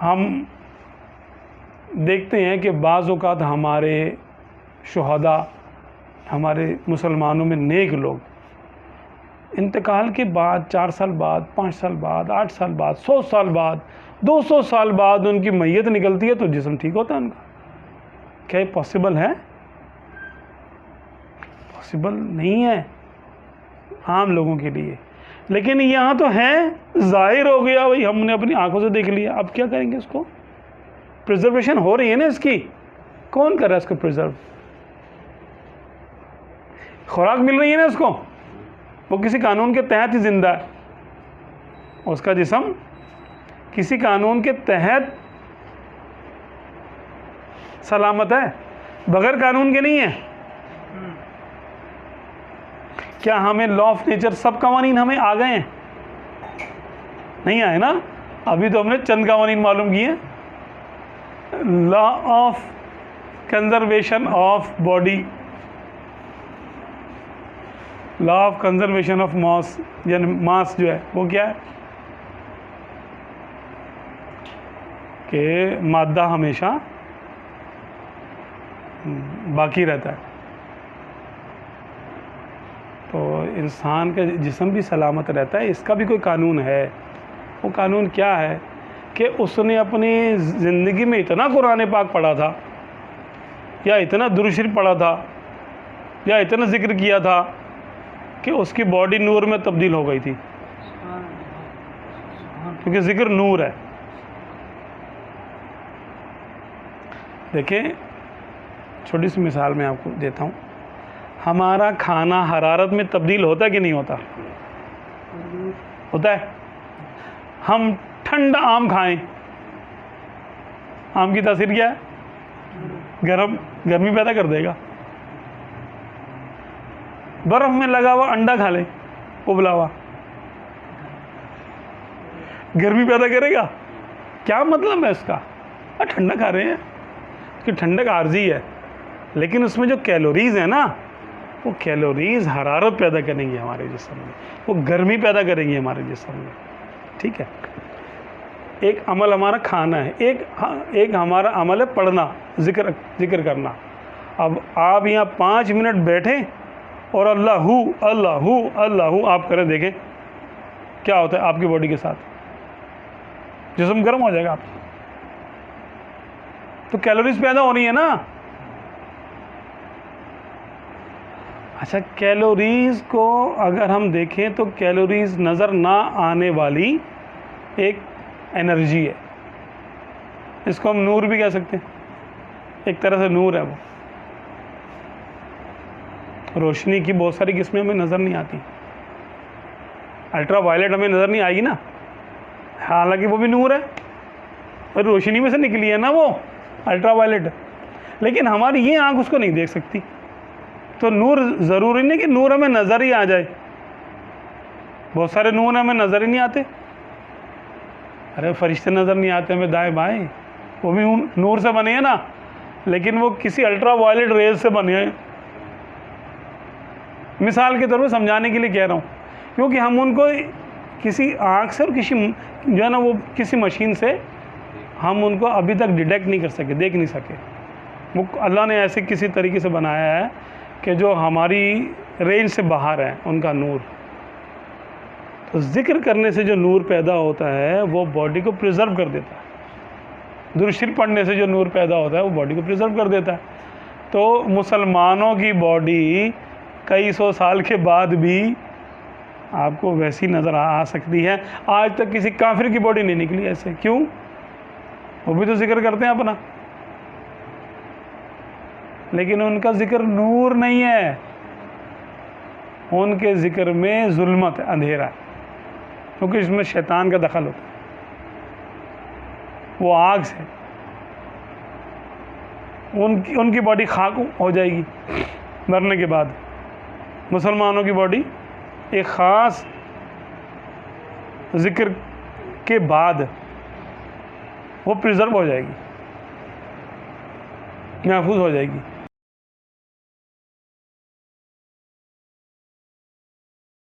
हम देखते हैं कि बाज़ औक़ात हमारे शुहदा, हमारे मुसलमानों में नेक लोग इंतकाल के बाद 4 साल बाद, 5 साल बाद, 8 साल बाद, 100 साल बाद, 200 साल बाद उनकी मैयत निकलती है तो जिस्म ठीक होता है उनका। क्या ये पॉसिबल है? पॉसिबल नहीं है आम लोगों के लिए, लेकिन यहाँ तो है, ज़ाहिर हो गया भाई, हमने अपनी आंखों से देख लिया। अब क्या करेंगे? इसको प्रिजर्वेशन हो रही है ना इसकी, कौन कर रहा है इसको प्रिजर्व? खुराक मिल रही है ना इसको, वो किसी कानून के तहत ही जिंदा है, उसका जिस्म किसी कानून के तहत सलामत है, बगैर कानून के नहीं है। क्या हमें लॉ ऑफ नेचर सब कवानीन हमें आ गए हैं? नहीं आए ना, अभी तो हमने चंद कवानीन मालूम किए। Law of conservation of body, law of conservation of mass, यानी मास जो है वो क्या है कि मादा हमेशा बाकी रहता है, तो इंसान का जिस्म भी सलामत रहता है। इसका भी कोई कानून है। वो कानून क्या है कि उसने अपनी ज़िंदगी में इतना कुरान पाक पढ़ा था, या इतना दुरूद शरीफ पढ़ा था, या इतना जिक्र किया था कि उसकी बॉडी नूर में तब्दील हो गई थी, क्योंकि जिक्र नूर है। देखें, छोटी सी मिसाल मैं आपको देता हूँ। हमारा खाना हरारत में तब्दील होता है कि नहीं होता? होता है। हम ठंडा आम खाएं, आम की तासीर क्या है? गर्मी पैदा कर देगा। बर्फ में लगा हुआ अंडा खा ले, उबला हुआ, गर्मी पैदा करेगा। क्या मतलब है इसका? ठंडा खा रहे हैं, कि ठंडक आर्जी है, लेकिन उसमें जो कैलोरीज है ना, वो कैलोरीज हरारत पैदा करेंगी हमारे जिस्म में, वो गर्मी पैदा करेंगी हमारे जिस्म में। ठीक है, एक अमल हमारा खाना है, एक हमारा अमल है पढ़ना, जिक्र करना। अब आप यहाँ 5 मिनट बैठे और अल्लाहू अल्लाहू अल्लाहू आप करें, देखें क्या होता है आपकी बॉडी के साथ। जिस्म गर्म हो जाएगा आपका, तो कैलोरीज पैदा हो रही है ना। अच्छा, कैलोरीज को अगर हम देखें तो कैलोरीज नज़र ना आने वाली एक एनर्जी है, इसको हम नूर भी कह सकते हैं। एक तरह से नूर है वो। रोशनी की बहुत सारी किस्में हमें नज़र नहीं आती। अल्ट्रा वायलेट हमें नज़र नहीं आएगी ना, हालांकि वो भी नूर है, और रोशनी में से निकली है ना वो अल्ट्रा वायलेट, लेकिन हमारी ये आँख उसको नहीं देख सकती। तो नूर ज़रूरी नहीं कि नूर हमें नज़र ही आ जाए। बहुत सारे नूर हमें नज़र ही नहीं आते। अरे फरिश्ते नज़र नहीं आते हमें दाएं बाएं, वो भी नूर से बने हैं ना, लेकिन वो किसी अल्ट्रा वायलेट रेज से बने हैं। मिसाल के तौर पर समझाने के लिए कह रहा हूँ, क्योंकि हम उनको किसी आँख से और किसी जो है ना वो किसी मशीन से हम उनको अभी तक डिटेक्ट नहीं कर सके, देख नहीं सके। वो अल्लाह ने ऐसे किसी तरीके से बनाया है कि जो हमारी रेंज से बाहर है उनका नूर। तो जिक्र करने से जो नूर पैदा होता है वो बॉडी को प्रिजर्व कर देता है। दुरूद शरीफ पढ़ने से जो नूर पैदा होता है वो बॉडी को प्रिजर्व कर देता है। तो मुसलमानों की बॉडी कई 100 साल के बाद भी आपको वैसी नज़र आ सकती है। आज तक किसी काफिर की बॉडी नहीं निकली ऐसे। क्यों? वो भी तो जिक्र करते हैं अपना, लेकिन उनका जिक्र नूर नहीं है, उनके जिक्र में जुल्मत है, अंधेरा है, क्योंकि इसमें शैतान का दखल होता है। वो आग से उनकी बॉडी खाक हो जाएगी मरने के बाद। मुसलमानों की बॉडी एक ख़ास जिक्र के बाद वो प्रिजर्व हो जाएगी, महफूज हो जाएगी।